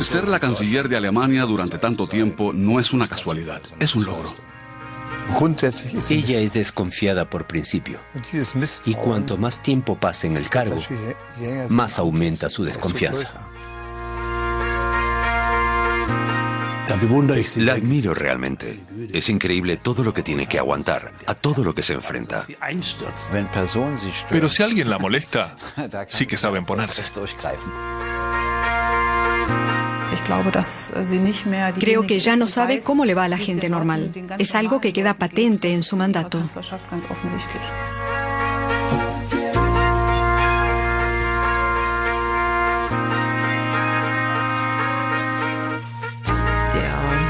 Ser la canciller de Alemania durante tanto tiempo no es una casualidad, es un logro. Ella es desconfiada por principio. Y cuanto más tiempo pasa en el cargo, más aumenta su desconfianza. La admiro realmente. Es increíble todo lo que tiene que aguantar, a todo lo que se enfrenta. Pero si alguien la molesta, sí que saben ponerse. Creo que ya no sabe cómo le va a la gente normal. Es algo que queda patente en su mandato.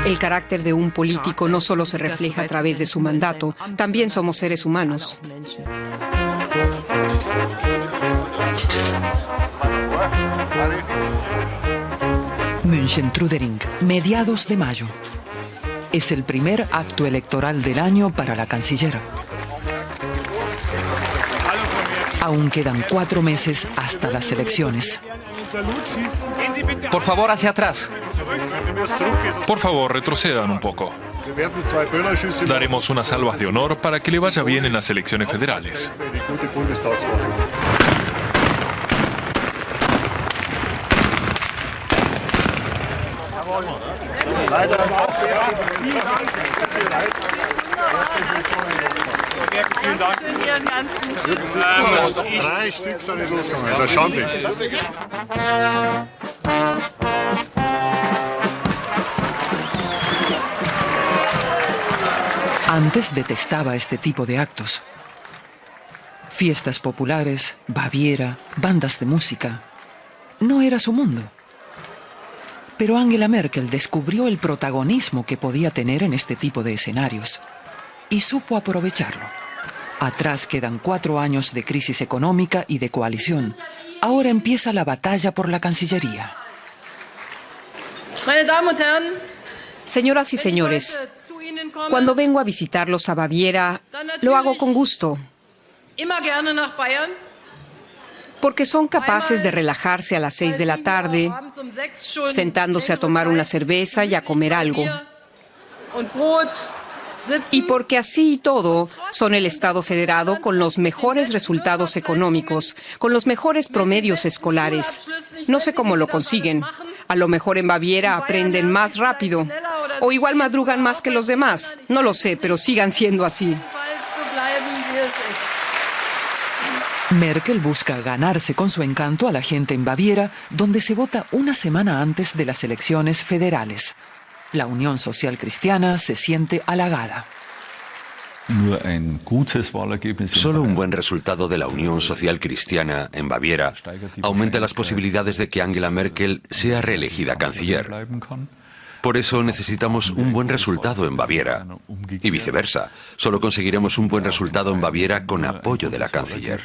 El carácter de un político no solo se refleja a través de su mandato, también somos seres humanos. München-Trudering, mediados de mayo. Es el primer acto electoral del año para la canciller. Aún quedan 4 meses hasta las elecciones. Por favor, hacia atrás. Por favor, retrocedan un poco. Daremos unas salvas de honor para que le vaya bien en las elecciones federales. Antes detestaba este tipo de actos. Fiestas populares, Baviera, bandas de música. No era su mundo. Pero Angela Merkel descubrió el protagonismo que podía tener en este tipo de escenarios y supo aprovecharlo. Atrás quedan 4 años de crisis económica y de coalición. Ahora empieza la batalla por la Cancillería. Señoras y señores, cuando vengo a visitarlos a Baviera, lo hago con gusto. Porque son capaces de relajarse a las 6 de la tarde, sentándose a tomar una cerveza y a comer algo. Y porque así y todo son el Estado federado con los mejores resultados económicos, con los mejores promedios escolares. No sé cómo lo consiguen. A lo mejor en Baviera aprenden más rápido. O igual madrugan más que los demás. No lo sé, pero sigan siendo así. Merkel busca ganarse con su encanto a la gente en Baviera, donde se vota una semana antes de las elecciones federales. La Unión Social Cristiana se siente halagada. Solo un buen resultado de la Unión Social Cristiana en Baviera aumenta las posibilidades de que Angela Merkel sea reelegida canciller. Por eso necesitamos un buen resultado en Baviera. Y viceversa, solo conseguiremos un buen resultado en Baviera con apoyo de la canciller.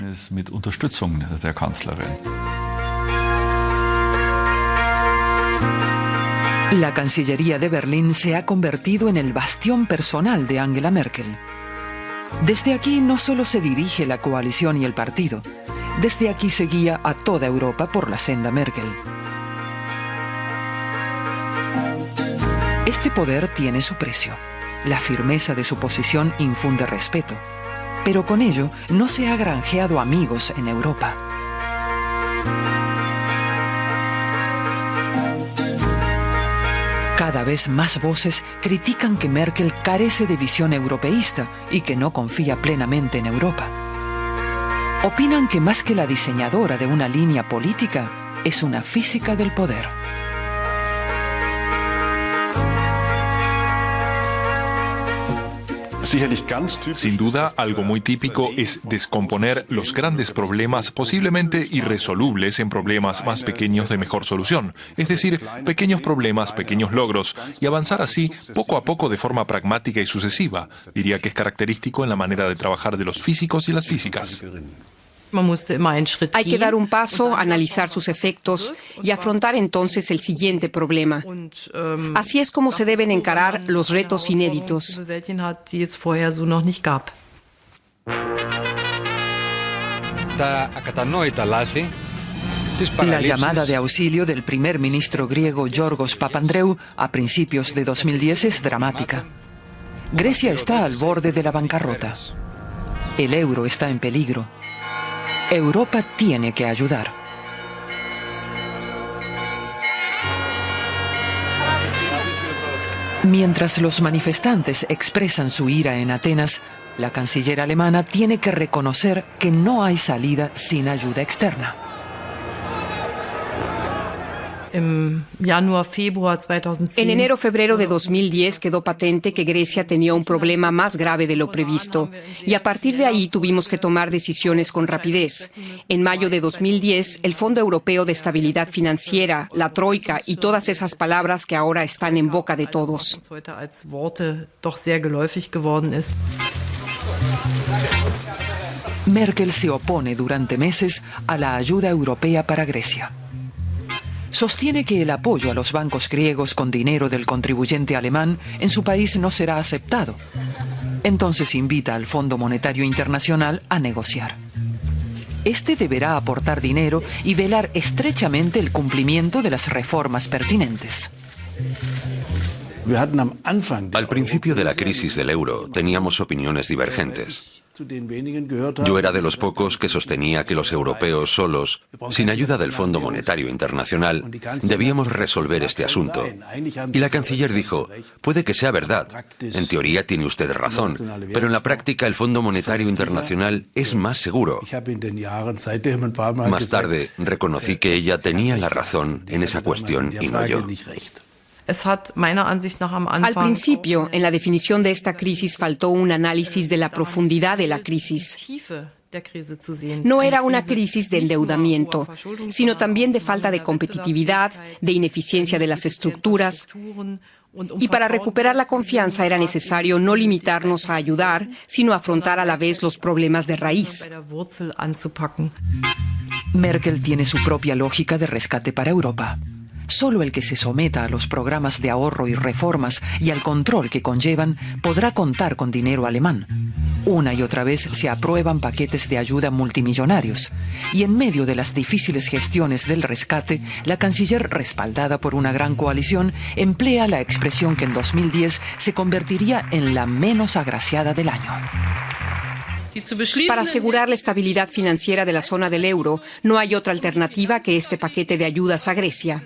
La Cancillería de Berlín se ha convertido en el bastión personal de Angela Merkel. Desde aquí no solo se dirige la coalición y el partido, desde aquí se guía a toda Europa por la senda Merkel. Este poder tiene su precio. La firmeza de su posición infunde respeto, pero con ello no se ha granjeado amigos en Europa. Cada vez más voces critican que Merkel carece de visión europeísta y que no confía plenamente en Europa. Opinan que más que la diseñadora de una línea política, es una física del poder. Sin duda, algo muy típico es descomponer los grandes problemas posiblemente irresolubles en problemas más pequeños de mejor solución. Es decir, pequeños problemas, pequeños logros, y avanzar así poco a poco de forma pragmática y sucesiva. Diría que es característico en la manera de trabajar de los físicos y las físicas. Hay que dar un paso, analizar sus efectos y afrontar entonces el siguiente problema. Así es como se deben encarar los retos inéditos. La llamada de auxilio del primer ministro griego Yorgos Papandreou a principios de 2010 es dramática. Grecia está al borde de la bancarrota. El euro está en peligro. Europa tiene que ayudar. Mientras los manifestantes expresan su ira en Atenas, la canciller alemana tiene que reconocer que no hay salida sin ayuda externa. En enero-febrero de 2010 quedó patente que Grecia tenía un problema más grave de lo previsto y a partir de ahí tuvimos que tomar decisiones con rapidez. En mayo de 2010, el Fondo Europeo de Estabilidad Financiera, la Troika y todas esas palabras que ahora están en boca de todos. Merkel se opone durante meses a la ayuda europea para Grecia. Sostiene que el apoyo a los bancos griegos con dinero del contribuyente alemán en su país no será aceptado. Entonces invita al Fondo Monetario Internacional a negociar. Este deberá aportar dinero y velar estrechamente el cumplimiento de las reformas pertinentes. Al principio de la crisis del euro teníamos opiniones divergentes. Yo era de los pocos que sostenía que los europeos solos, sin ayuda del Fondo Monetario Internacional, debíamos resolver este asunto. Y la canciller dijo, puede que sea verdad, en teoría tiene usted razón, pero en la práctica el Fondo Monetario Internacional es más seguro. Más tarde reconocí que ella tenía la razón en esa cuestión y no yo. Al principio, en la definición de esta crisis faltó un análisis de la profundidad de la crisis. No era una crisis de endeudamiento, sino también de falta de competitividad, de ineficiencia de las estructuras. Y para recuperar la confianza era necesario no limitarnos a ayudar, sino afrontar a la vez los problemas de raíz. Merkel tiene su propia lógica de rescate para Europa. Solo el que se someta a los programas de ahorro y reformas y al control que conllevan podrá contar con dinero alemán. Una y otra vez se aprueban paquetes de ayuda multimillonarios. Y en medio de las difíciles gestiones del rescate, la canciller, respaldada por una gran coalición, emplea la expresión que en 2010 se convertiría en la menos agraciada del año. Para asegurar la estabilidad financiera de la zona del euro, no hay otra alternativa que este paquete de ayudas a Grecia.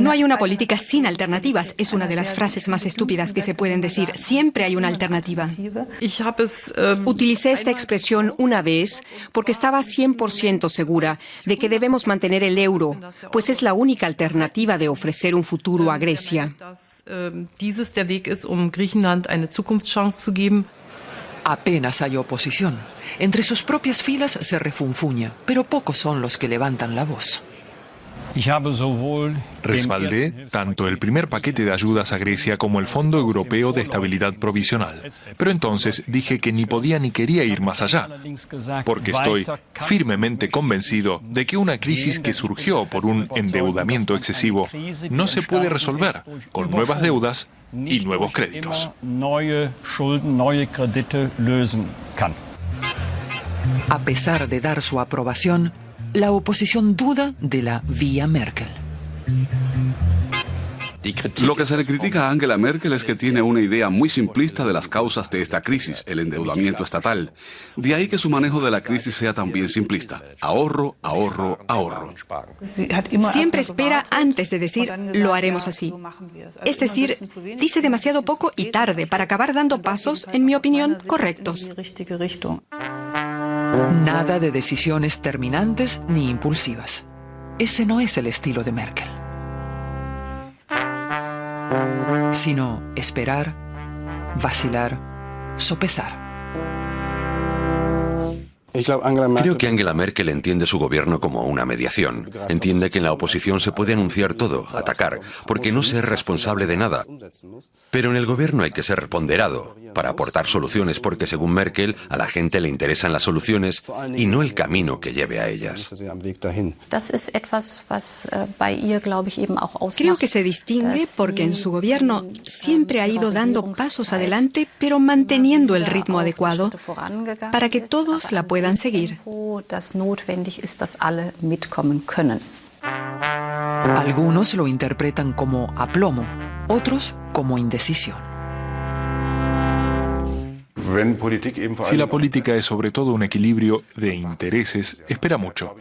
No hay una política sin alternativas. Es una de las frases más estúpidas que se pueden decir. Siempre hay una alternativa. Utilicé esta expresión una vez porque estaba 100% segura de que debemos mantener el euro, pues es la única alternativa de ofrecer un futuro a Grecia. Apenas hay oposición. Entre sus propias filas se refunfuña, pero pocos son los que levantan la voz. Respaldé tanto el primer paquete de ayudas a Grecia como el Fondo Europeo de Estabilidad Provisional. Pero entonces dije que ni podía ni quería ir más allá, porque estoy firmemente convencido de que una crisis que surgió por un endeudamiento excesivo no se puede resolver con nuevas deudas y nuevos créditos. A pesar de dar su aprobación, la oposición duda de la vía Merkel. Lo que se le critica a Angela Merkel es que tiene una idea muy simplista de las causas de esta crisis, el endeudamiento estatal. De ahí que su manejo de la crisis sea también simplista. Ahorro, ahorro, ahorro. Siempre espera antes de decir, lo haremos así. Es decir, dice demasiado poco y tarde para acabar dando pasos, en mi opinión, correctos. Nada de decisiones terminantes ni impulsivas. Ese no es el estilo de Merkel. Sino esperar, vacilar, sopesar. Creo que Angela Merkel entiende su gobierno como una mediación. Entiende que en la oposición se puede anunciar todo, atacar, porque no se es responsable de nada. Pero en el gobierno hay que ser ponderado para aportar soluciones, porque según Merkel, a la gente le interesan las soluciones y no el camino que lleve a ellas. Creo que se distingue porque en su gobierno siempre ha ido dando pasos adelante, pero manteniendo el ritmo adecuado para que todos la puedan puedan seguir. Algunos lo interpretan como aplomo, otros como indecisión. Si la política es sobre todo un equilibrio de intereses, espera mucho.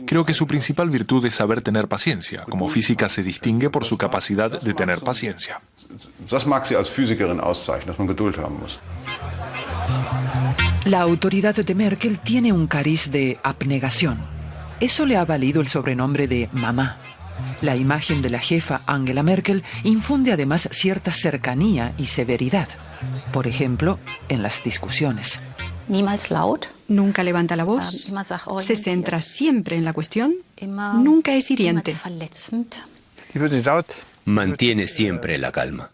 Creo que su principal virtud es saber tener paciencia. Como física se distingue por su capacidad de tener paciencia. La autoridad de Merkel tiene un cariz de abnegación. Eso le ha valido el sobrenombre de mamá. La imagen de la jefa Angela Merkel infunde además cierta cercanía y severidad. Por ejemplo, en las discusiones. Nunca levanta la voz, se centra siempre en la cuestión, nunca es hiriente. Mantiene siempre la calma.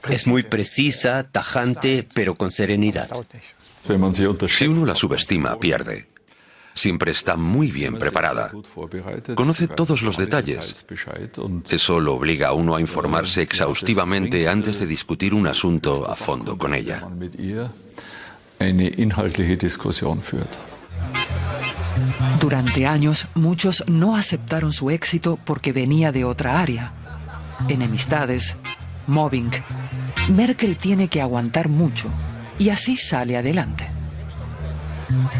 Es muy precisa, tajante, pero con serenidad. Si uno la subestima, pierde. Siempre está muy bien preparada. Conoce todos los detalles. Eso lo obliga a uno a informarse exhaustivamente antes de discutir un asunto a fondo con ella. Durante años, muchos no aceptaron su éxito porque venía de otra área. Enemistades, mobbing. Merkel tiene que aguantar mucho y así sale adelante.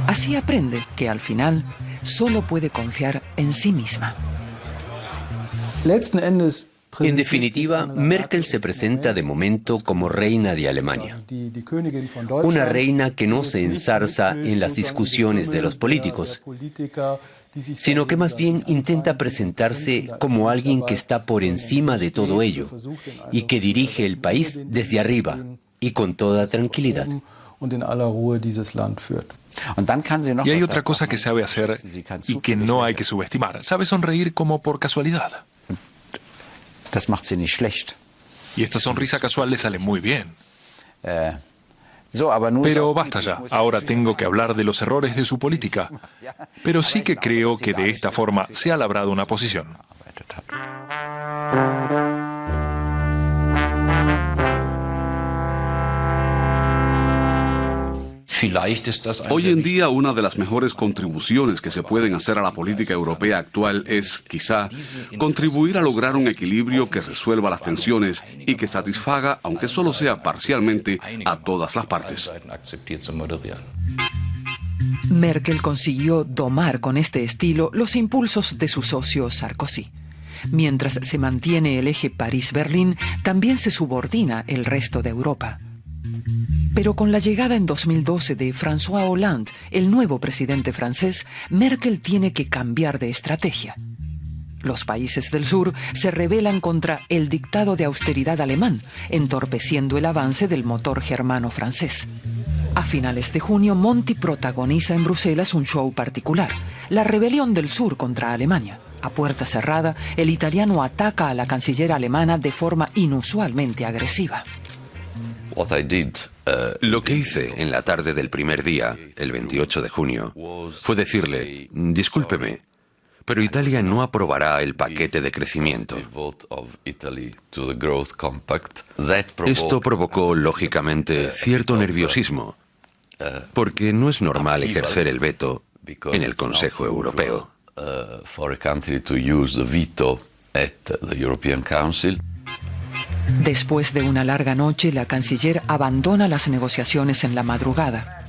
Así aprende que al final solo puede confiar en sí misma. En definitiva, Merkel se presenta de momento como reina de Alemania. Una reina que no se enzarza en las discusiones de los políticos, sino que más bien intenta presentarse como alguien que está por encima de todo ello y que dirige el país desde arriba y con toda tranquilidad. Y hay otra cosa que sabe hacer y que no hay que subestimar. Sabe sonreír como por casualidad. Y esta sonrisa casual le sale muy bien. Pero basta ya. Ahora tengo que hablar de los errores de su política. Pero sí que creo que de esta forma se ha labrado una posición. Hoy en día, una de las mejores contribuciones que se pueden hacer a la política europea actual es, quizá, contribuir a lograr un equilibrio que resuelva las tensiones y que satisfaga, aunque solo sea parcialmente, a todas las partes. Merkel consiguió domar con este estilo los impulsos de su socio Sarkozy. Mientras se mantiene el eje París-Berlín, también se subordina el resto de Europa. Pero con la llegada en 2012 de François Hollande, el nuevo presidente francés, Merkel tiene que cambiar de estrategia. Los países del sur se rebelan contra el dictado de austeridad alemán, entorpeciendo el avance del motor germano-francés. A finales de junio, Monti protagoniza en Bruselas un show particular, la rebelión del sur contra Alemania. A puerta cerrada, el italiano ataca a la canciller alemana de forma inusualmente agresiva. Lo que hice en la tarde del primer día, el 28 de junio, fue decirle, discúlpeme, pero Italia no aprobará el paquete de crecimiento. Esto provocó, lógicamente, cierto nerviosismo, porque no es normal ejercer el veto en el Consejo Europeo. Después de una larga noche, la canciller abandona las negociaciones en la madrugada.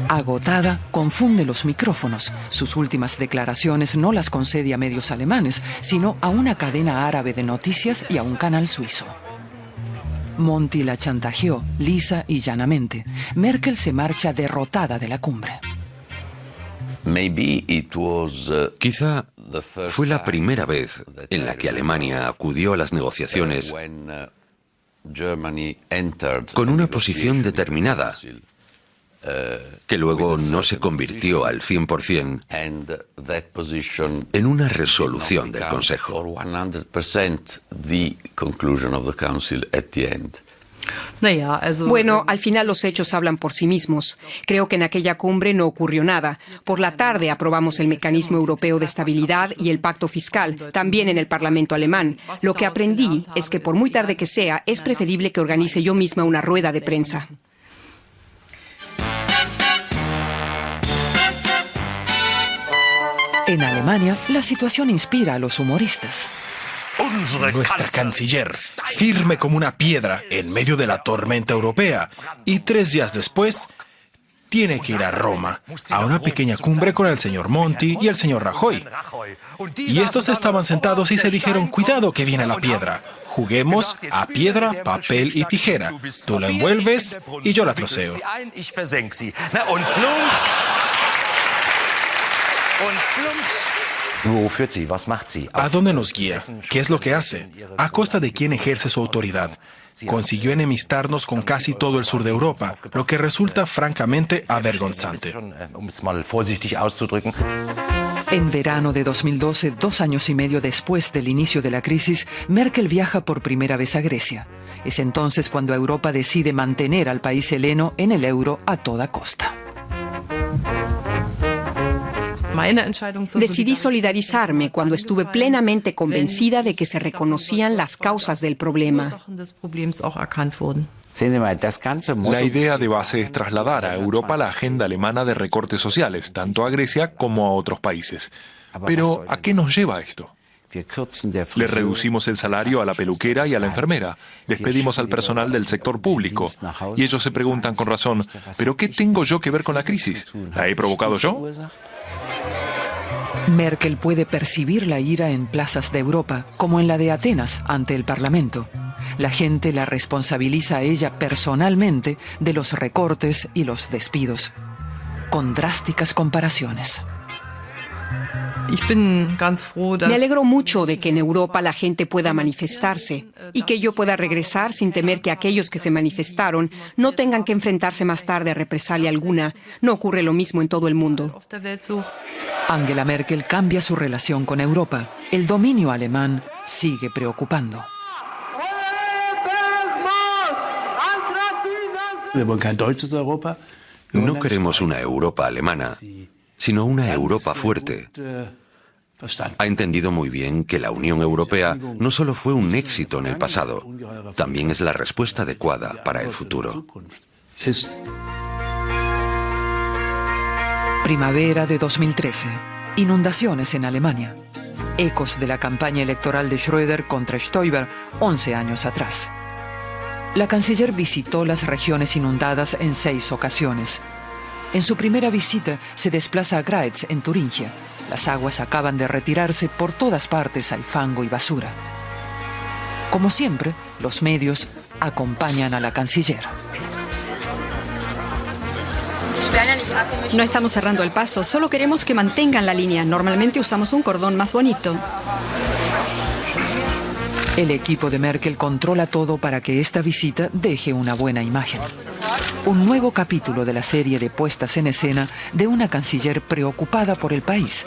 Agotada, confunde los micrófonos. Sus últimas declaraciones no las concede a medios alemanes, sino a una cadena árabe de noticias y a un canal suizo. Monti la chantajeó, lisa y llanamente. Merkel se marcha derrotada de la cumbre. Quizá fue la primera vez en la que Alemania acudió a las negociaciones con una posición determinada, que luego no se convirtió al 100% en una resolución del Consejo. Bueno, al final los hechos hablan por sí mismos. Creo que en aquella cumbre no ocurrió nada. Por la tarde aprobamos el Mecanismo Europeo de Estabilidad y el Pacto Fiscal, también en el Parlamento alemán. Lo que aprendí es que por muy tarde que sea, es preferible que organice yo misma una rueda de prensa. En Alemania, la situación inspira a los humoristas. Nuestra canciller, firme como una piedra en medio de la tormenta europea, y 3 días después tiene que ir a Roma, a una pequeña cumbre con el señor Monti y el señor Rajoy. Y estos estaban sentados y se dijeron, cuidado que viene la piedra. Juguemos a piedra, papel y tijera. Tú la envuelves y yo la troceo. ¿A dónde nos guía? ¿Qué es lo que hace? ¿A costa de quién ejerce su autoridad? Consiguió enemistarnos con casi todo el sur de Europa, lo que resulta francamente avergonzante. En verano de 2012, 2 años y medio después del inicio de la crisis, Merkel viaja por primera vez a Grecia. Es entonces cuando Europa decide mantener al país heleno en el euro a toda costa. Decidí solidarizarme cuando estuve plenamente convencida de que se reconocían las causas del problema. La idea de base es trasladar a Europa la agenda alemana de recortes sociales, tanto a Grecia como a otros países. Pero, ¿a qué nos lleva esto? Le reducimos el salario a la peluquera y a la enfermera. Despedimos al personal del sector público. Y ellos se preguntan con razón, ¿pero qué tengo yo que ver con la crisis? ¿La he provocado yo? Merkel puede percibir la ira en plazas de Europa, como en la de Atenas ante el Parlamento. La gente la responsabiliza a ella personalmente de los recortes y los despidos, con drásticas comparaciones. Me alegro mucho de que en Europa la gente pueda manifestarse y que yo pueda regresar sin temer que aquellos que se manifestaron no tengan que enfrentarse más tarde a represalia alguna. No ocurre lo mismo en todo el mundo. Angela Merkel cambia su relación con Europa. El dominio alemán sigue preocupando. No queremos una Europa alemana, sino una Europa fuerte. Ha entendido muy bien que la Unión Europea no solo fue un éxito en el pasado, también es la respuesta adecuada para el futuro. Primavera de 2013. Inundaciones en Alemania. Ecos de la campaña electoral de Schröder contra Stoiber 11 años atrás. La canciller visitó las regiones inundadas en 6 ocasiones. En su primera visita se desplaza a Greiz, en Turingia. Las aguas acaban de retirarse, por todas partes hay fango y basura. Como siempre, los medios acompañan a la canciller. No estamos cerrando el paso, solo queremos que mantengan la línea. Normalmente usamos un cordón más bonito. El equipo de Merkel controla todo para que esta visita deje una buena imagen. Un nuevo capítulo de la serie de puestas en escena de una canciller preocupada por el país.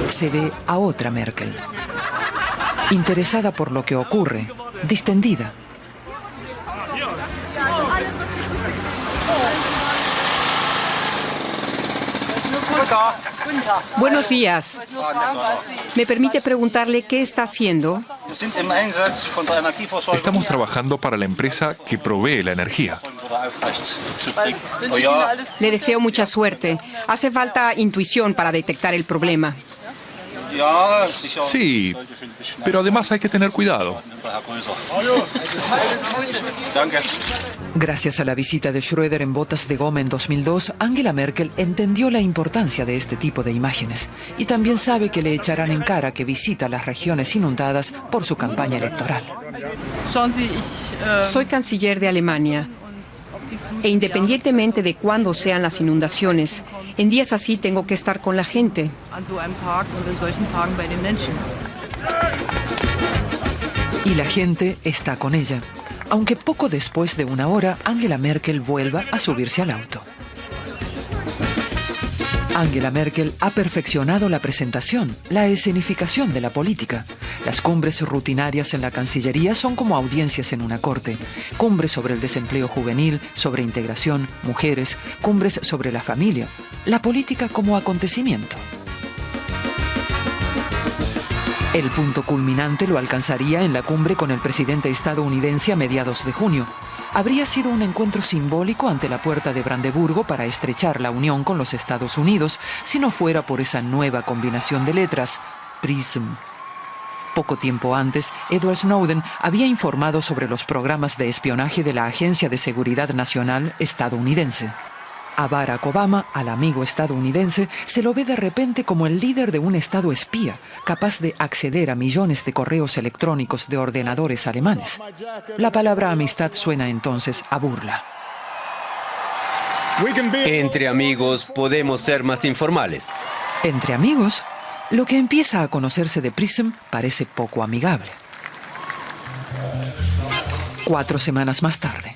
Se ve a otra Merkel, interesada por lo que ocurre, distendida. Buenos días. ¿Me permite preguntarle qué está haciendo? Estamos trabajando para la empresa que provee la energía. Le deseo mucha suerte. Hace falta intuición para detectar el problema. Sí, pero además hay que tener cuidado. Gracias a la visita de Schröder en botas de goma en 2002, Angela Merkel entendió la importancia de este tipo de imágenes y también sabe que le echarán en cara que visita las regiones inundadas por su campaña electoral. Soy canciller de Alemania e independientemente de cuándo sean las inundaciones, en días así tengo que estar con la gente. Y la gente está con ella, aunque poco después de 1 hora Angela Merkel vuelva a subirse al auto. Angela Merkel ha perfeccionado la presentación, la escenificación de la política. Las cumbres rutinarias en la Cancillería son como audiencias en una corte. Cumbres sobre el desempleo juvenil, sobre integración, mujeres, cumbres sobre la familia. La política como acontecimiento. El punto culminante lo alcanzaría en la cumbre con el presidente estadounidense a mediados de junio. habría sido un encuentro simbólico ante la puerta de Brandeburgo para estrechar la unión con los Estados Unidos, si no fuera por esa nueva combinación de letras, PRISM. Poco tiempo antes, Edward Snowden había informado sobre los programas de espionaje de la Agencia de Seguridad Nacional estadounidense. A Barack Obama, al amigo estadounidense, se lo ve de repente como el líder de un estado espía, capaz de acceder a millones de correos electrónicos de ordenadores alemanes. La palabra amistad suena entonces a burla. Entre amigos podemos ser más informales. Entre amigos, lo que empieza a conocerse de PRISM parece poco amigable. 4 semanas más tarde,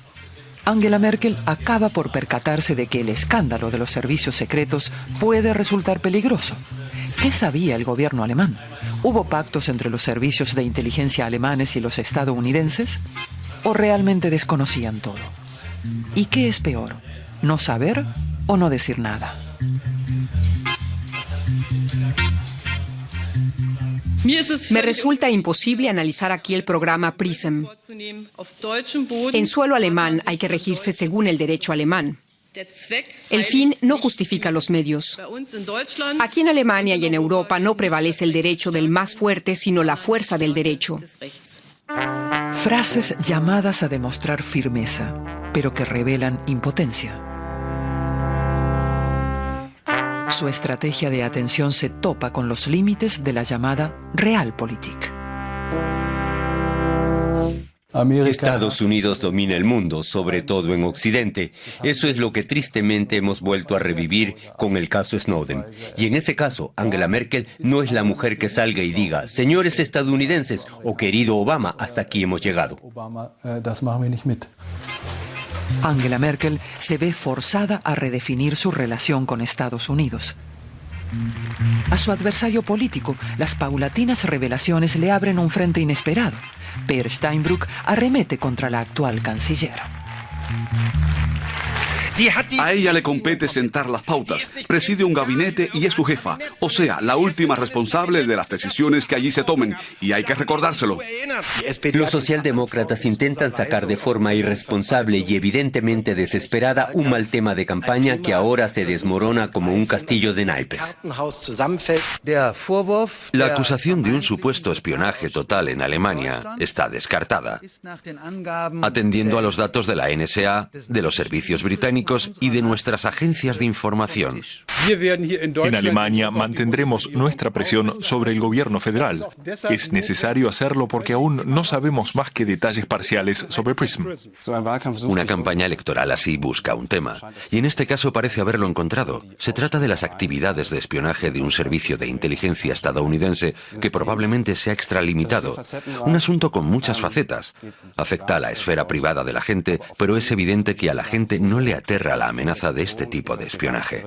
Angela Merkel acaba por percatarse de que el escándalo de los servicios secretos puede resultar peligroso. ¿Qué sabía el gobierno alemán? ¿Hubo pactos entre los servicios de inteligencia alemanes y los estadounidenses? ¿O realmente desconocían todo? ¿Y qué es peor? ¿No saber o no decir nada? Me resulta imposible analizar aquí el programa PRISM. En suelo alemán hay que regirse según el derecho alemán. El fin no justifica los medios. Aquí en Alemania y en Europa no prevalece el derecho del más fuerte, sino la fuerza del derecho. Frases llamadas a demostrar firmeza, pero que revelan impotencia. Su estrategia de atención se topa con los límites de la llamada Realpolitik. Estados Unidos domina el mundo, sobre todo en Occidente. Eso es lo que tristemente hemos vuelto a revivir con el caso Snowden. Y en ese caso, Angela Merkel no es la mujer que salga y diga: señores estadounidenses o querido Obama, hasta aquí hemos llegado. Angela Merkel se ve forzada a redefinir su relación con Estados Unidos. A su adversario político, las paulatinas revelaciones le abren un frente inesperado. Peer Steinbrück arremete contra la actual canciller. A ella le compete sentar las pautas, preside un gabinete y es su jefa, o sea, la última responsable de las decisiones que allí se tomen, y hay que recordárselo. Los socialdemócratas intentan sacar de forma irresponsable y evidentemente desesperada un mal tema de campaña que ahora se desmorona como un castillo de naipes. La acusación de un supuesto espionaje total en Alemania está descartada, atendiendo a los datos de la NSA, de los servicios británicos y de nuestras agencias de información. En Alemania mantendremos nuestra presión sobre el gobierno federal. Es necesario hacerlo porque aún no sabemos más que detalles parciales sobre PRISM. Una campaña electoral así busca un tema, y en este caso parece haberlo encontrado. Se trata de las actividades de espionaje de un servicio de inteligencia estadounidense que probablemente se ha extralimitado. Un asunto con muchas facetas. Afecta a la esfera privada de la gente, pero es evidente que a la gente no le aterra la amenaza de este tipo de espionaje.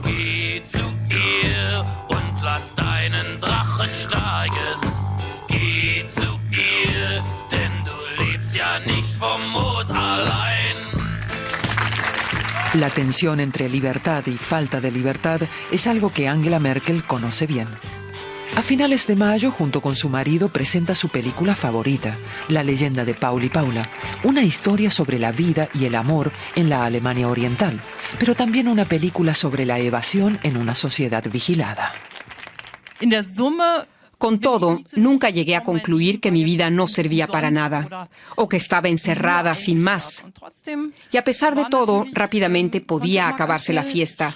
Geh zu ihr und lass deinen Drachen steigen. Geh zu ihr, denn du lebst ja nicht vom Moos allein. La tensión entre libertad y falta de libertad es algo que Angela Merkel conoce bien. A finales de mayo, junto con su marido, presenta su película favorita, La leyenda de Paul y Paula, una historia sobre la vida y el amor en la Alemania oriental, pero también una película sobre la evasión en una sociedad vigilada. Con todo, nunca llegué a concluir que mi vida no servía para nada, o que estaba encerrada sin más. Y a pesar de todo, rápidamente podía acabarse la fiesta.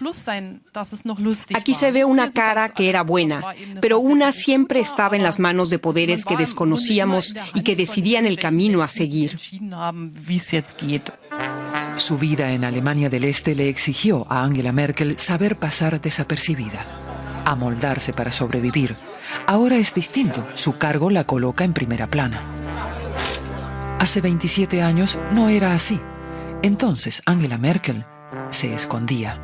Aquí se ve una cara que era buena, pero una siempre estaba en las manos de poderes que desconocíamos y que decidían el camino a seguir. Su vida en Alemania del Este le exigió a Angela Merkel saber pasar desapercibida, amoldarse para sobrevivir. Ahora es distinto, su cargo la coloca en primera plana. Hace 27 años no era así. Entonces Angela Merkel se escondía.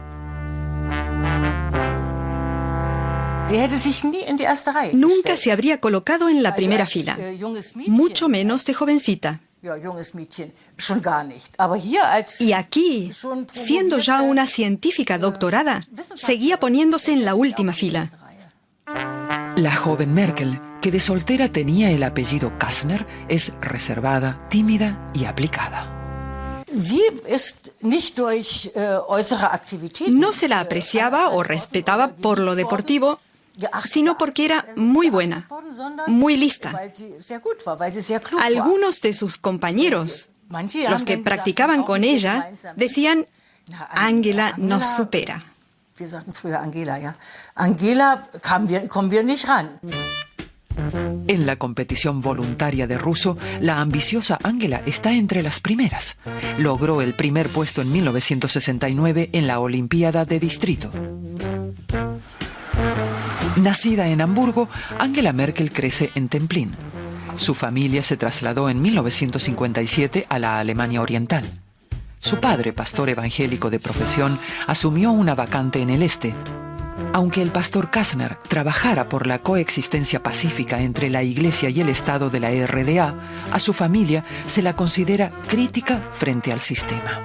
Nunca se habría colocado en la primera fila, mucho menos de jovencita. Y aquí, siendo ya una científica doctorada, seguía poniéndose en la última fila. La joven Merkel, aunque de soltera tenía el apellido Kastner, es reservada, tímida y aplicada. No se la apreciaba o respetaba por lo deportivo, sino porque era muy buena, muy lista. Algunos de sus compañeros, los que practicaban con ella, decían: Angela nos supera. En la competición voluntaria de ruso, la ambiciosa Angela está entre las primeras. Logró el primer puesto en 1969 en la Olimpiada de Distrito. Nacida en Hamburgo, Angela Merkel crece en Templin. Su familia se trasladó en 1957 a la Alemania Oriental. Su padre, pastor evangélico de profesión, asumió una vacante en el este. Aunque el pastor Kastner trabajara por la coexistencia pacífica entre la Iglesia y el Estado de la RDA, a su familia se la considera crítica frente al sistema.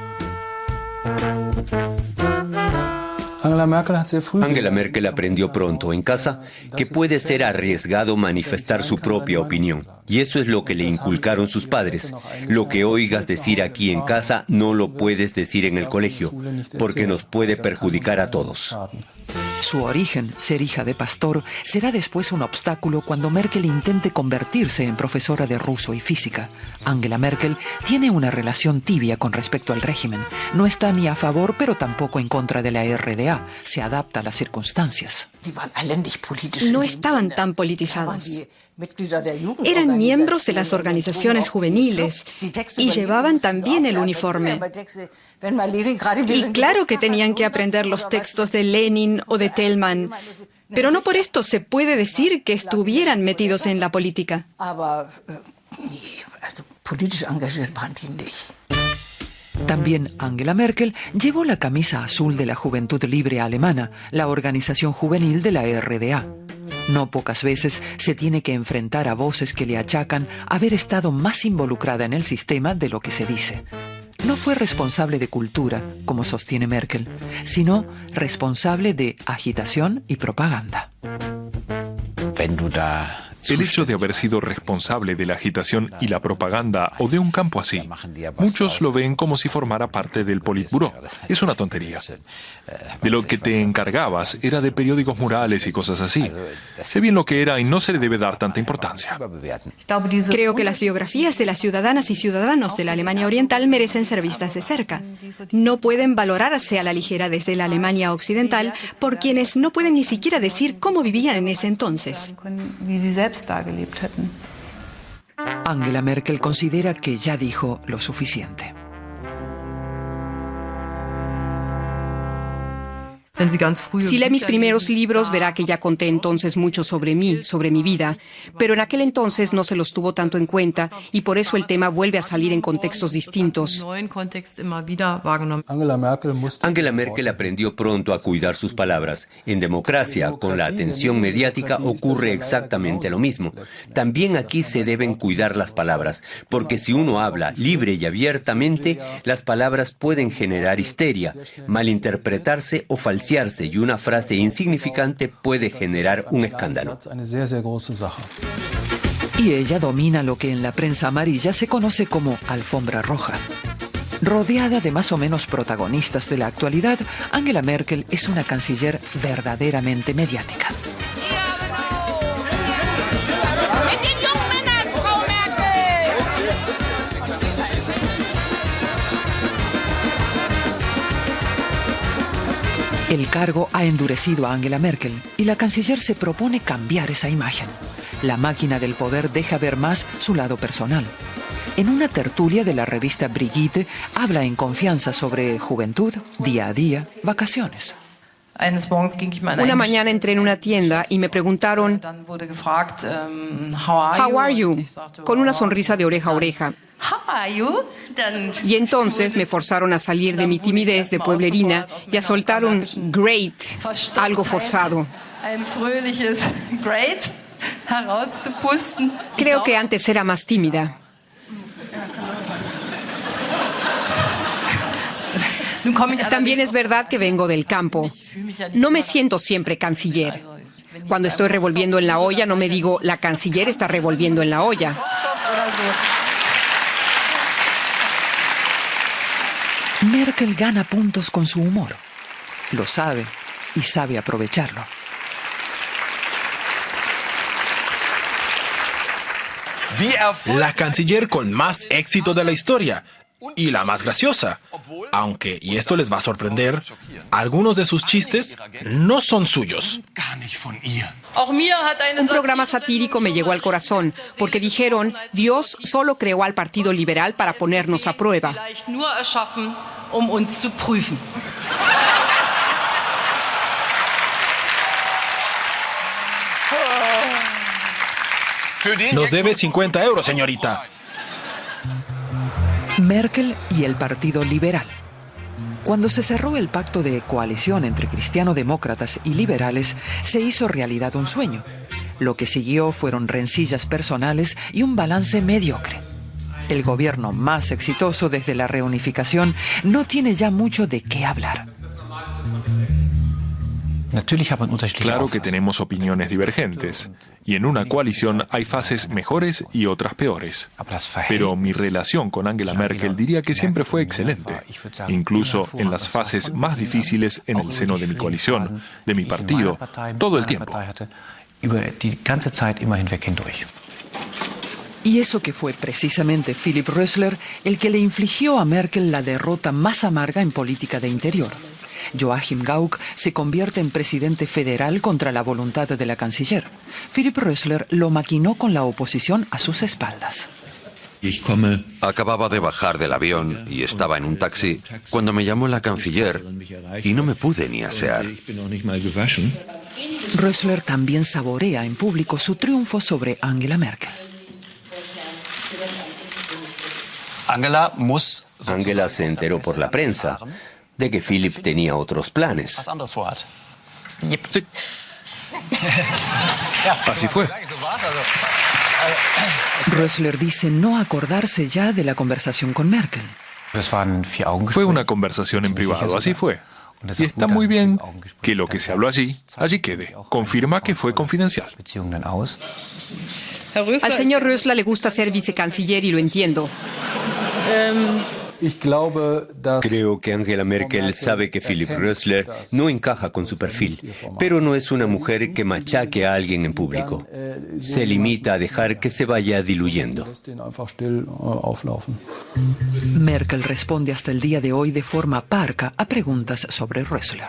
Angela Merkel aprendió pronto en casa que puede ser arriesgado manifestar su propia opinión. Y eso es lo que le inculcaron sus padres. Lo que oigas decir aquí en casa no lo puedes decir en el colegio, porque nos puede perjudicar a todos. Su origen, ser hija de pastor, será después un obstáculo cuando Merkel intente convertirse en profesora de ruso y física. Angela Merkel tiene una relación tibia con respecto al régimen. No está ni a favor, pero tampoco en contra de la RDA. Se adapta a las circunstancias. No estaban tan politizados. Eran miembros de las organizaciones juveniles y llevaban también el uniforme. Y claro que tenían que aprender los textos de Lenin o de Thälmann, pero no por esto se puede decir que estuvieran metidos en la política. También Angela Merkel llevó la camisa azul de la Juventud Libre Alemana, la organización juvenil de la RDA. No pocas veces se tiene que enfrentar a voces que le achacan haber estado más involucrada en el sistema de lo que se dice. No fue responsable de cultura, como sostiene Merkel, sino responsable de agitación y propaganda. El hecho de haber sido responsable de la agitación y la propaganda o de un campo así, muchos lo ven como si formara parte del Politburó. Es una tontería. De lo que te encargabas era de periódicos murales y cosas así. Sé bien lo que era y no se le debe dar tanta importancia. Creo que las biografías de las ciudadanas y ciudadanos de la Alemania Oriental merecen ser vistas de cerca. No pueden valorarse a la ligera desde la Alemania Occidental por quienes no pueden ni siquiera decir cómo vivían en ese entonces. Angela Merkel considera que ya dijo lo suficiente. Si lee mis primeros libros, verá que ya conté entonces mucho sobre mí, sobre mi vida, pero en aquel entonces no se los tuvo tanto en cuenta y por eso el tema vuelve a salir en contextos distintos. Angela Merkel aprendió pronto a cuidar sus palabras. En democracia, con la atención mediática, ocurre exactamente lo mismo. También aquí se deben cuidar las palabras, porque si uno habla libre y abiertamente, las palabras pueden generar histeria, malinterpretarse o falsificarse, y una frase insignificante puede generar un escándalo. Y ella domina lo que en la prensa amarilla se conoce como alfombra roja. Rodeada de más o menos protagonistas de la actualidad, Angela Merkel es una canciller verdaderamente mediática. El cargo ha endurecido a Angela Merkel y la canciller se propone cambiar esa imagen. La máquina del poder deja ver más su lado personal. En una tertulia de la revista Brigitte habla en confianza sobre juventud, día a día, vacaciones. Una mañana entré en una tienda y me preguntaron, "How are you?", con una sonrisa de oreja a oreja. Y entonces me forzaron a salir de mi timidez de pueblerina y a soltar un "great", algo forzado. Creo que antes era más tímida. También es verdad que vengo del campo. No me siento siempre canciller. Cuando estoy revolviendo en la olla, no me digo, la canciller está revolviendo en la olla. Merkel gana puntos con su humor. Lo sabe y sabe aprovecharlo. La canciller con más éxito de la historia y la más graciosa. Aunque, y esto les va a sorprender, algunos de sus chistes no son suyos. Un programa satírico me llegó al corazón, porque dijeron, Dios solo creó al Partido Liberal para ponernos a prueba. Nos debe 50 euros, señorita. Merkel y el Partido Liberal. Cuando se cerró el pacto de coalición entre cristiano-demócratas y liberales, se hizo realidad un sueño. Lo que siguió fueron rencillas personales y un balance mediocre. El gobierno más exitoso desde la reunificación no tiene ya mucho de qué hablar. Claro que tenemos opiniones divergentes, y en una coalición hay fases mejores y otras peores. Pero mi relación con Angela Merkel diría que siempre fue excelente, incluso en las fases más difíciles en el seno de mi coalición, de mi partido, todo el tiempo. Y eso que fue precisamente Philipp Rösler el que le infligió a Merkel la derrota más amarga en política de interior. Joachim Gauck se convierte en presidente federal contra la voluntad de la canciller. Philipp Rösler lo maquinó con la oposición a sus espaldas. Acababa de bajar del avión y estaba en un taxi cuando me llamó la canciller y no me pude ni asear. Rösler también saborea en público su triunfo sobre Angela Merkel. Angela se enteró por la prensa de que Philipp tenía otros planes. Sí. Así fue. Rösler dice no acordarse ya de la conversación con Merkel. Fue una conversación en privado, así fue. Y está muy bien que lo que se habló allí quede. Confirma que fue confidencial. Al señor Rösler le gusta ser vicecanciller y lo entiendo. Creo que Angela Merkel sabe que Philipp Rösler no encaja con su perfil, pero no es una mujer que machaque a alguien en público. Se limita a dejar que se vaya diluyendo. Merkel responde hasta el día de hoy de forma parca a preguntas sobre Rösler.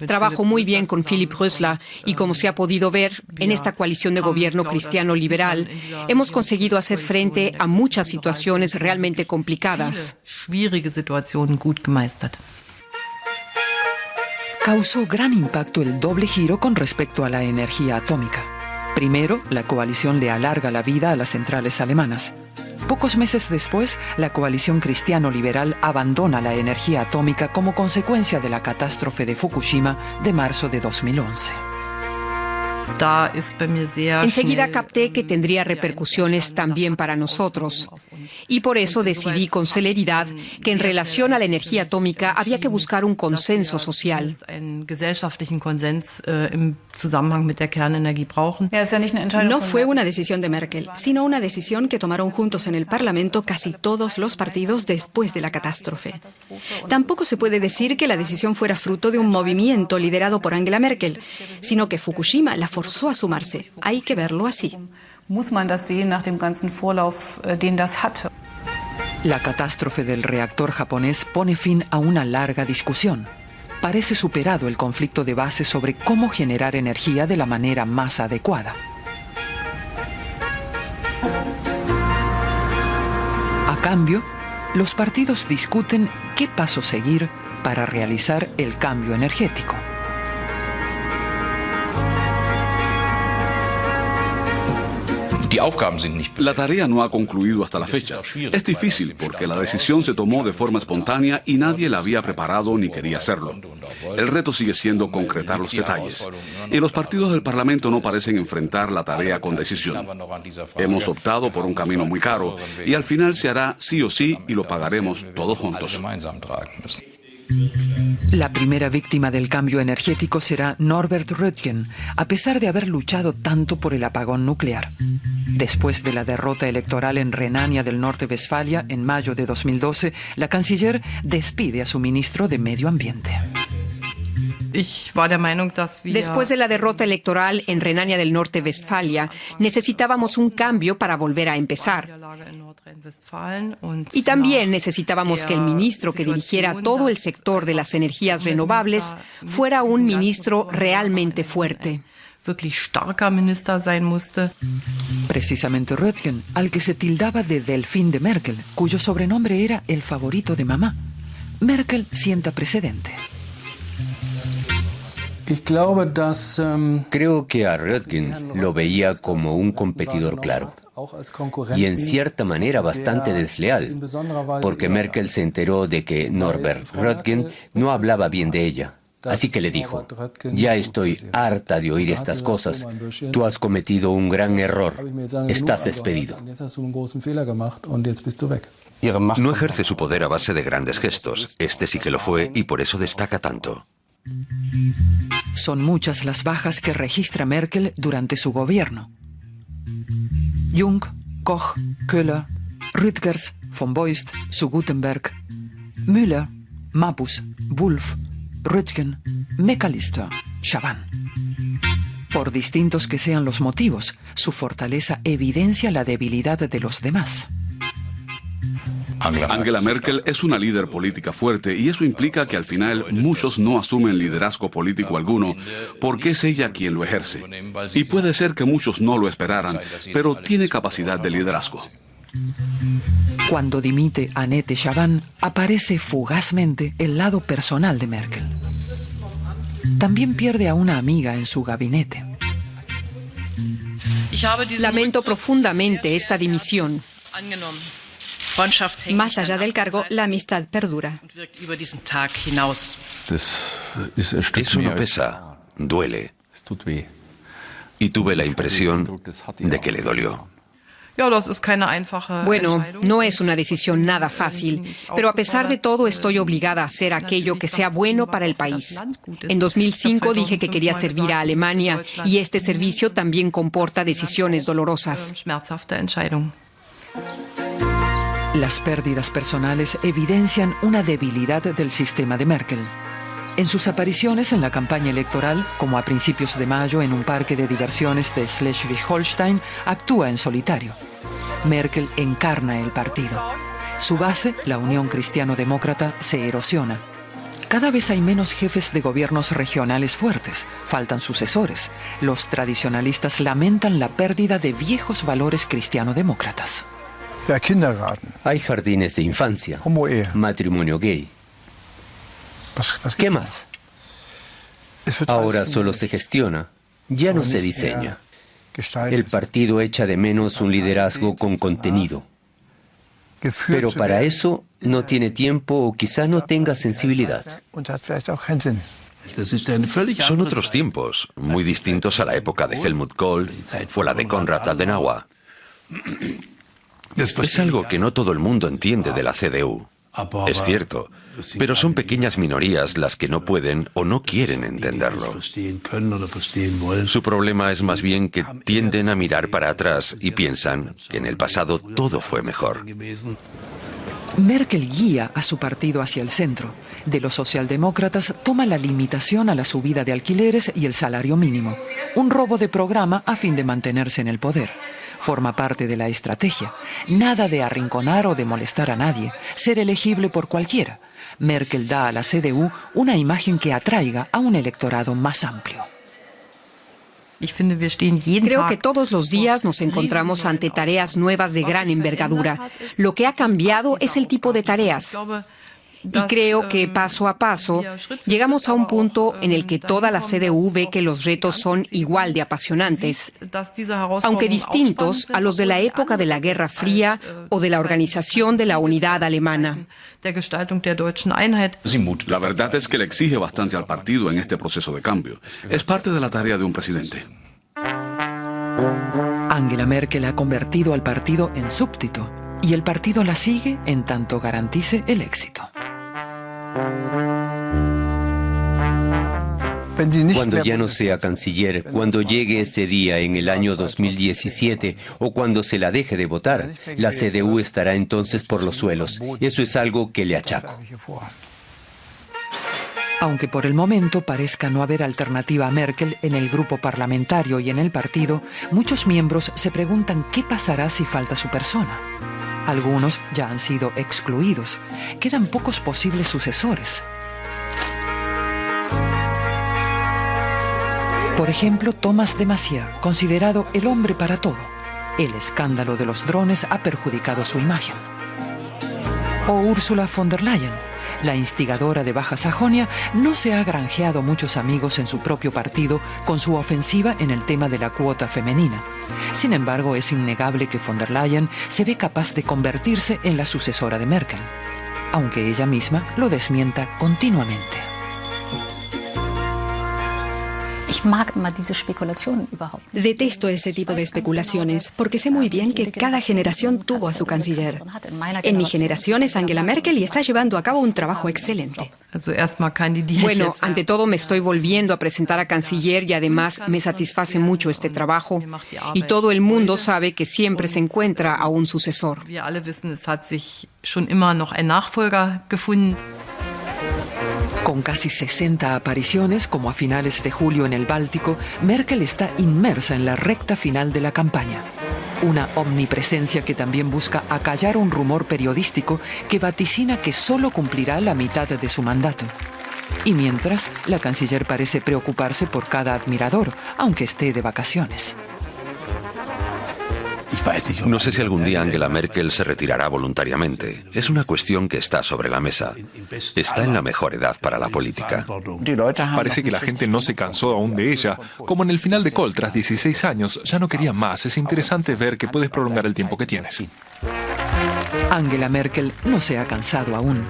Trabajo muy bien con Philipp Rösler y como se ha podido ver, en esta coalición de gobierno cristiano-liberal hemos conseguido hacer frente a muchas situaciones realmente complicadas. Causó gran impacto el doble giro con respecto a la energía atómica. Primero, la coalición le alarga la vida a las centrales alemanas. Pocos meses después, la coalición cristiano-liberal abandona la energía atómica como consecuencia de la catástrofe de Fukushima de marzo de 2011. Enseguida capté que tendría repercusiones también para nosotros. Y por eso decidí con celeridad que en relación a la energía atómica había que buscar un consenso social. No fue una decisión de Merkel, sino una decisión que tomaron juntos en el Parlamento casi todos los partidos después de la catástrofe. Tampoco se puede decir que la decisión fuera fruto de un movimiento liderado por Angela Merkel, sino que Fukushima la forzó a sumarse. Hay que verlo así. La catástrofe del reactor japonés pone fin a una larga discusión. Parece superado el conflicto de base sobre cómo generar energía de la manera más adecuada. A cambio, los partidos discuten qué paso seguir para realizar el cambio energético. La tarea no ha concluido hasta la fecha. Es difícil porque la decisión se tomó de forma espontánea y nadie la había preparado ni quería hacerlo. El reto sigue siendo concretar los detalles. Y los partidos del Parlamento no parecen enfrentar la tarea con decisión. Hemos optado por un camino muy caro y al final se hará sí o sí y lo pagaremos todos juntos. La primera víctima del cambio energético será Norbert Röttgen, a pesar de haber luchado tanto por el apagón nuclear. Después de la derrota electoral en Renania del Norte-Westfalia en mayo de 2012, la canciller despide a su ministro de Medio Ambiente. Después de la derrota electoral en Renania del Norte-Westfalia, necesitábamos un cambio para volver a empezar. Y también necesitábamos que el ministro que dirigiera todo el sector de las energías renovables fuera un ministro realmente fuerte. Precisamente Röttgen, al que se tildaba de Delfín de Merkel, cuyo sobrenombre era el favorito de mamá. Merkel sienta precedente. Creo que a Röttgen lo veía como un competidor claro y en cierta manera bastante desleal, porque Merkel se enteró de que Norbert Röttgen no hablaba bien de ella. Así que le dijo: ya estoy harta de oír estas cosas, tú has cometido un gran error, estás despedido. No ejerce su poder a base de grandes gestos, este sí que lo fue y por eso destaca tanto. Son muchas las bajas que registra Merkel durante su gobierno. Jung, Koch, Köhler, Rüttgers, von Beust, zu Gutenberg, Müller, Mapus, Wulff, Röttgen, McAllister, Chaban. Por distintos que sean los motivos, su fortaleza evidencia la debilidad de los demás. Angela Merkel es una líder política fuerte y eso implica que al final muchos no asumen liderazgo político alguno porque es ella quien lo ejerce. Y puede ser que muchos no lo esperaran, pero tiene capacidad de liderazgo. Cuando dimite Annette Chaban, aparece fugazmente el lado personal de Merkel. También pierde a una amiga en su gabinete. Lamento profundamente esta dimisión. Más allá del cargo, la amistad perdura. Eso no pesa, duele. Y tuve la impresión de que le dolió. Bueno, no es una decisión nada fácil, pero a pesar de todo estoy obligada a hacer aquello que sea bueno para el país. En 2005 dije que quería servir a Alemania y este servicio también comporta decisiones dolorosas. Las pérdidas personales evidencian una debilidad del sistema de Merkel. En sus apariciones en la campaña electoral, como a principios de mayo en un parque de diversiones de Schleswig-Holstein, actúa en solitario. Merkel encarna el partido. Su base, la Unión Cristiano-Demócrata, se erosiona. Cada vez hay menos jefes de gobiernos regionales fuertes, faltan sucesores. Los tradicionalistas lamentan la pérdida de viejos valores cristiano-demócratas. Hay jardines de infancia, matrimonio gay. ¿Qué más? Ahora solo se gestiona, ya no se diseña. El partido echa de menos un liderazgo con contenido. Pero para eso no tiene tiempo o quizá no tenga sensibilidad. Son otros tiempos, muy distintos a la época de Helmut Kohl o la de Konrad Adenauer. Es algo que no todo el mundo entiende de la CDU. Es cierto, pero son pequeñas minorías las que no pueden o no quieren entenderlo. Su problema es más bien que tienden a mirar para atrás y piensan que en el pasado todo fue mejor. Merkel guía a su partido hacia el centro. De los socialdemócratas toma la limitación a la subida de alquileres y el salario mínimo. Un robo de programa a fin de mantenerse en el poder. Forma parte de la estrategia. Nada de arrinconar o de molestar a nadie. Ser elegible por cualquiera. Merkel da a la CDU una imagen que atraiga a un electorado más amplio. Creo que todos los días nos encontramos ante tareas nuevas de gran envergadura. Lo que ha cambiado es el tipo de tareas. Y creo que paso a paso llegamos a un punto en el que toda la CDU ve que los retos son igual de apasionantes, aunque distintos a los de la época de la Guerra Fría o de la organización de la unidad alemana. La verdad es que le exige bastante al partido en este proceso de cambio. Es parte de la tarea de un presidente. Angela Merkel ha convertido al partido en súbdito y el partido la sigue en tanto garantice el éxito. Cuando ya no sea canciller, cuando llegue ese día en el año 2017 o cuando se la deje de votar, la CDU estará entonces por los suelos. Eso es algo que le achaco. Aunque por el momento parezca no haber alternativa a Merkel en el grupo parlamentario y en el partido, muchos miembros se preguntan qué pasará si falta su persona. Algunos ya han sido excluidos. Quedan pocos posibles sucesores. Por ejemplo, Thomas de Maizière, considerado el hombre para todo. El escándalo de los drones ha perjudicado su imagen. O Ursula von der Leyen, la instigadora de Baja Sajonia, no se ha granjeado muchos amigos en su propio partido con su ofensiva en el tema de la cuota femenina. Sin embargo, es innegable que von der Leyen se ve capaz de convertirse en la sucesora de Merkel, aunque ella misma lo desmienta continuamente. Detesto ese tipo de especulaciones porque sé muy bien que cada generación tuvo a su canciller. En mi generación es Angela Merkel y está llevando a cabo un trabajo excelente. Bueno, ante todo me estoy volviendo a presentar a canciller y además me satisface mucho este trabajo. Y todo el mundo sabe que siempre se encuentra a un sucesor. Con casi 60 apariciones, como a finales de julio en el Báltico, Merkel está inmersa en la recta final de la campaña. Una omnipresencia que también busca acallar un rumor periodístico que vaticina que solo cumplirá la mitad de su mandato. Y mientras, la canciller parece preocuparse por cada admirador, aunque esté de vacaciones. No sé si algún día Angela Merkel se retirará voluntariamente. Es una cuestión que está sobre la mesa. Está en la mejor edad para la política. Parece que la gente no se cansó aún de ella. Como en el final de Kohl, tras 16 años, ya no quería más. Es interesante ver que puedes prolongar el tiempo que tienes. Angela Merkel no se ha cansado aún.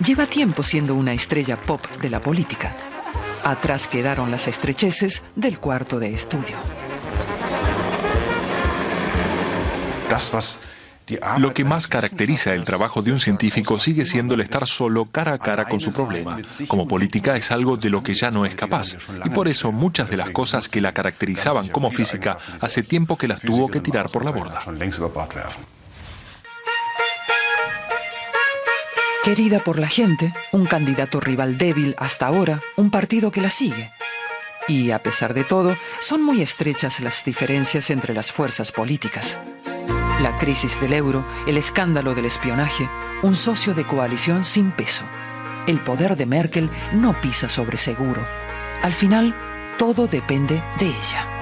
Lleva tiempo siendo una estrella pop de la política. Atrás quedaron las estrecheces del cuarto de estudio. Lo que más caracteriza el trabajo de un científico sigue siendo el estar solo cara a cara con su problema. Como política es algo de lo que ya no es capaz. Y por eso muchas de las cosas que la caracterizaban como física hace tiempo que las tuvo que tirar por la borda. Querida por la gente, un candidato rival débil hasta ahora, un partido que la sigue. Y a pesar de todo, son muy estrechas las diferencias entre las fuerzas políticas. La crisis del euro, el escándalo del espionaje, un socio de coalición sin peso. El poder de Merkel no pisa sobre seguro. Al final, todo depende de ella.